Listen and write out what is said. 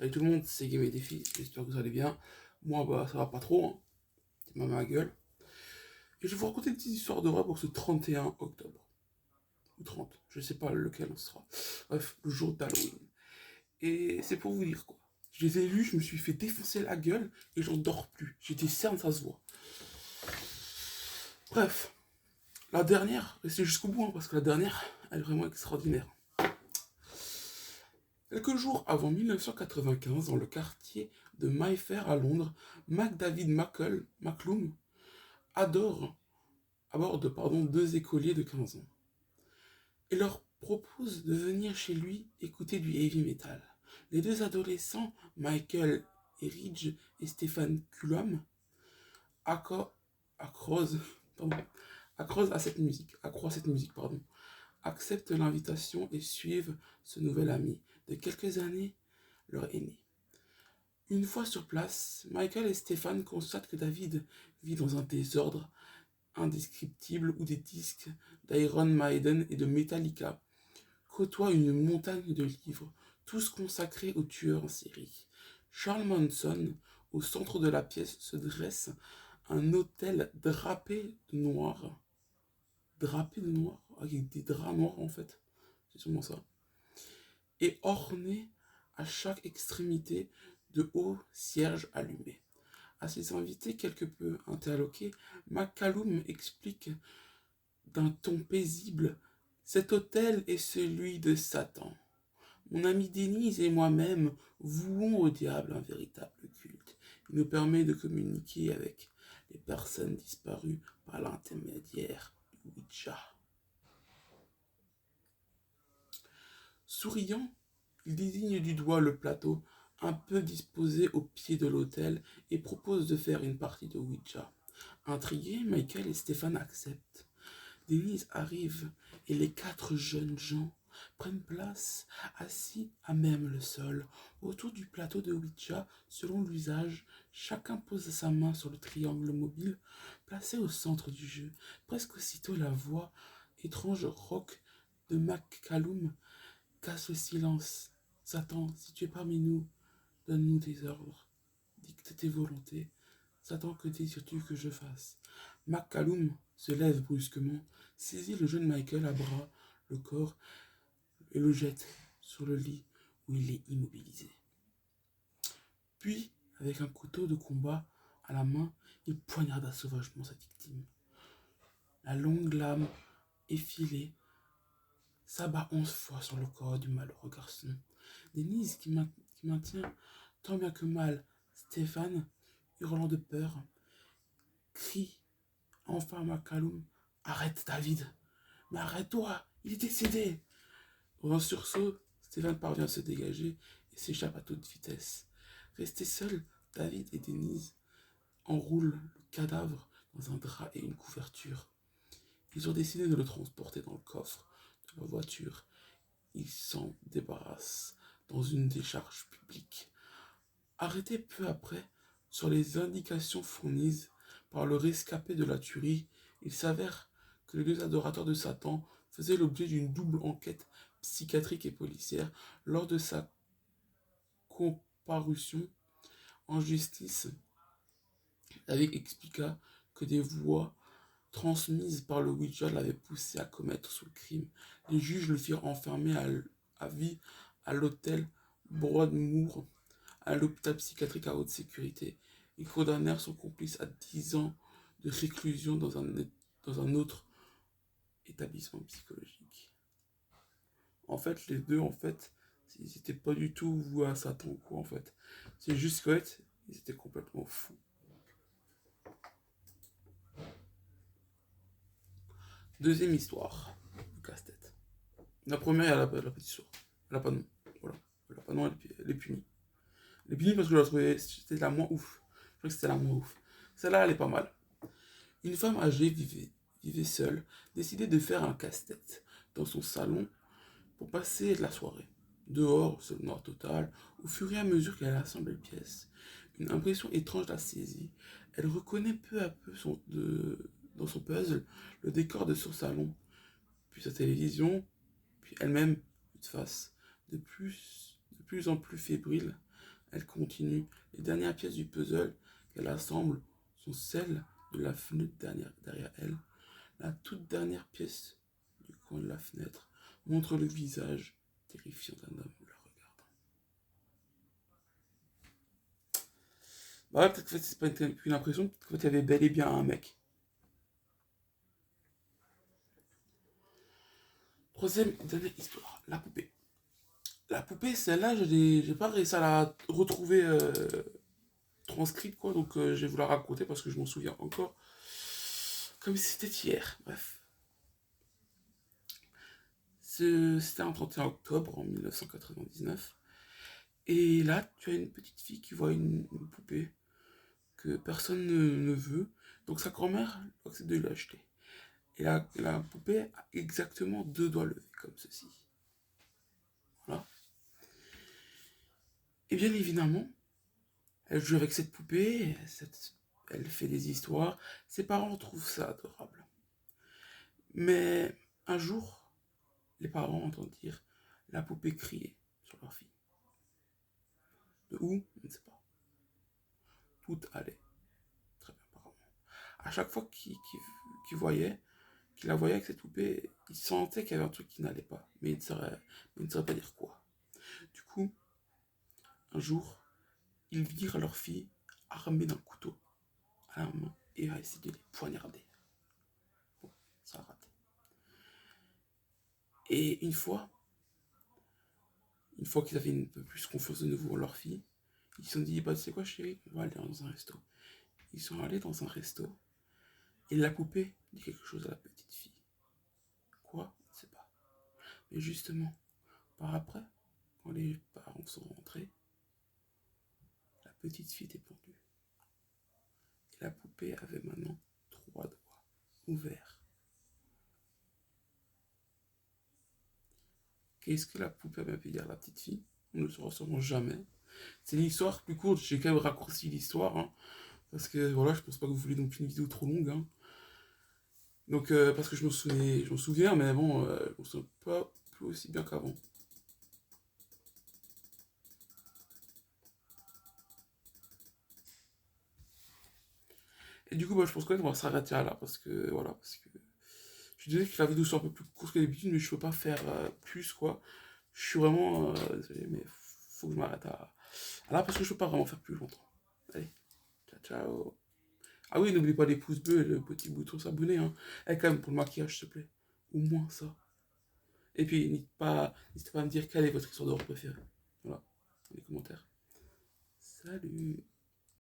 Salut tout le monde, c'est Game et Défi, j'espère que vous allez bien. Moi, ça va pas trop, hein. C'est ma gueule. Et je vais vous raconter une petite histoire d'horreur pour ce 31 octobre. Ou 30, je sais pas lequel on sera. Bref, le jour d'Halloween. Et c'est pour vous dire quoi. Je les ai vus, je me suis fait défoncer la gueule et j'en dors plus. J'ai des cernes, ça se voit. Bref, la dernière, restez jusqu'au bout, hein, parce que la dernière, elle est vraiment extraordinaire. Quelques jours avant 1995, dans le quartier de Mayfair à Londres, McDavid McCallum aborde deux écoliers de 15 ans et leur propose de venir chez lui écouter du heavy metal. Les deux adolescents, Michael Eridge et Stephen Cullum, accroissent cette musique, acceptent l'invitation et suivent ce nouvel ami de quelques années, leur aîné. Une fois sur place, Michael et Stéphane constatent que David vit dans un désordre indescriptible où des disques d'Iron Maiden et de Metallica côtoient une montagne de livres, tous consacrés aux tueurs en série. Charles Manson, au centre de la pièce, se dresse un autel drapé de noir, avec des draps noirs en fait, c'est sûrement ça, et orné à chaque extrémité de hauts cierges allumés. À ses invités quelque peu interloqués, McCallum explique d'un ton paisible: cet autel est celui de Satan. Mon ami Denise et moi-même vouons au diable un véritable culte. Il nous permet de communiquer avec les personnes disparues par l'intermédiaire du Ouija. Souriant, il désigne du doigt le plateau un peu disposé au pied de l'autel et propose de faire une partie de Ouija. Intrigués, Michael et Stéphane acceptent. Denise arrive et les quatre jeunes gens prennent place, assis à même le sol, autour du plateau de Ouija. Selon l'usage, chacun pose sa main sur le triangle mobile placé au centre du jeu. Presque aussitôt, la voix étrange rauque de McCallum casse le silence. Satan, si tu es parmi nous, donne-nous tes ordres. Dicte tes volontés. Satan, que désires-tu que je fasse? McCallum se lève brusquement, saisit le jeune Michael à bras le corps et le jette sur le lit où il est immobilisé. Puis, avec un couteau de combat à la main, il poignarda sauvagement sa victime. La longue lame effilée s'abat 11 fois sur le corps du malheureux garçon. Denise, qui maintient tant bien que mal Stéphane, hurlant de peur, crie enfin à McCallum: arrête David, mais arrête-toi, il est décédé. Dans un sursaut, Stéphane parvient à se dégager et s'échappe à toute vitesse. Restés seuls, David et Denise enroulent le cadavre dans un drap et une couverture. Ils ont décidé de le transporter dans le coffre de la voiture. Ils s'en débarrassent dans une décharge publique. Arrêtés peu après, sur les indications fournies par le rescapé de la tuerie, il s'avère que les deux adorateurs de Satan faisaient l'objet d'une double enquête psychiatrique et policière. Lors de sa comparution en justice, David expliqua que des voix transmises par le Ouija l'avaient poussé à commettre ce crime. Les juges le firent enfermer à vie à l'hôtel Broadmoor, à l'hôpital psychiatrique à haute sécurité. Ils condamnèrent son complice à 10 ans de réclusion dans un autre établissement psychologique. En fait, les deux, ils n'étaient pas du tout voués à Satan, quoi, en fait. C'est juste qu'ils étaient complètement fous. Deuxième histoire, le casse-tête. La première, elle a pas d'histoire. Elle a pas de nom. Voilà. Elle a pas de nom, elle est punie. Elle est punie parce que je la trouvais, c'était la moins ouf. Je crois que c'était la moins ouf. Celle-là, elle est pas mal. Une femme âgée vivait seule, décidait de faire un casse-tête dans son salon pour passer la soirée. Dehors, c'est le noir total. Au fur et à mesure qu'elle assemble les pièces, une impression étrange la saisit. Elle reconnaît peu à peu dans son puzzle le décor de son salon, puis sa télévision, puis elle-même, de face, de plus en plus fébrile. Elle continue. Les dernières pièces du puzzle qu'elle assemble sont celles de la fenêtre derrière elle. La toute dernière pièce du coin de la fenêtre montre le visage terrifiant d'un homme la regardant. Bah ouais, peut-être que c'est pas une impression, peut-être qu'il y avait bel et bien un mec. Troisième et dernière histoire, la poupée. La poupée, celle-là, j'ai pas réussi à la retrouver transcrite, quoi, donc je vais vous la raconter parce que je m'en souviens encore. Comme si c'était hier, bref. C'était un 31 octobre en 1999. Et là, tu as une petite fille qui voit une poupée que personne ne veut. Donc sa grand-mère accepte de l'acheter. Et la poupée a exactement deux doigts levés, comme ceci. Voilà. Et bien évidemment, elle joue avec cette poupée, elle fait des histoires. Ses parents trouvent ça adorable. Mais un jour, les parents entendent dire la poupée crier sur leur fille. De où? On ne sait pas. Tout allait très bien apparemment. À chaque fois qu'il la voyait avec cette poupée, il sentait qu'il y avait un truc qui n'allait pas, mais il ne saurait pas dire quoi. Du coup, un jour, ils virent leur fille armée d'un couteau à la main et a essayé de les poignarder. Bon, ça a raté. Et une fois qu'ils avaient un peu plus confiance de nouveau en leur fille, ils se sont dit, bah tu sais quoi chérie, on va aller dans un resto. Ils sont allés dans un resto et la poupée dit quelque chose à la petite fille. Quoi? On ne sait pas. Mais justement, par après, quand les parents sont rentrés, la petite fille était pendue. Et la poupée avait maintenant 3 doigts ouverts. Qu'est-ce que la poupée m'avait dit à la petite fille? On ne le saura sûrement jamais. C'est l'histoire plus courte, j'ai quand même raccourci l'histoire, hein, parce que voilà, je pense pas que vous voulez donc une vidéo trop longue. Hein. Donc, parce que je m'en souviens, mais bon, je me souviens pas plus aussi bien qu'avant. Et du coup, bah, je pense qu'on va s'arrêter là, parce que voilà, parce que je disais que la vidéo soit un peu plus courte que d'habitude, mais je peux pas faire plus, quoi. Je suis vraiment désolé, mais faut que je m'arrête à là, parce que je peux pas vraiment faire plus longtemps. Allez, ciao, ciao. Ah oui, n'oublie pas les pouces bleus et le petit bouton s'abonner, hein. Et quand même, pour le maquillage, s'il te plaît. Au moins ça. Et puis, n'hésitez pas à me dire quelle est votre histoire d'horreur préférée. Voilà, dans les commentaires. Salut!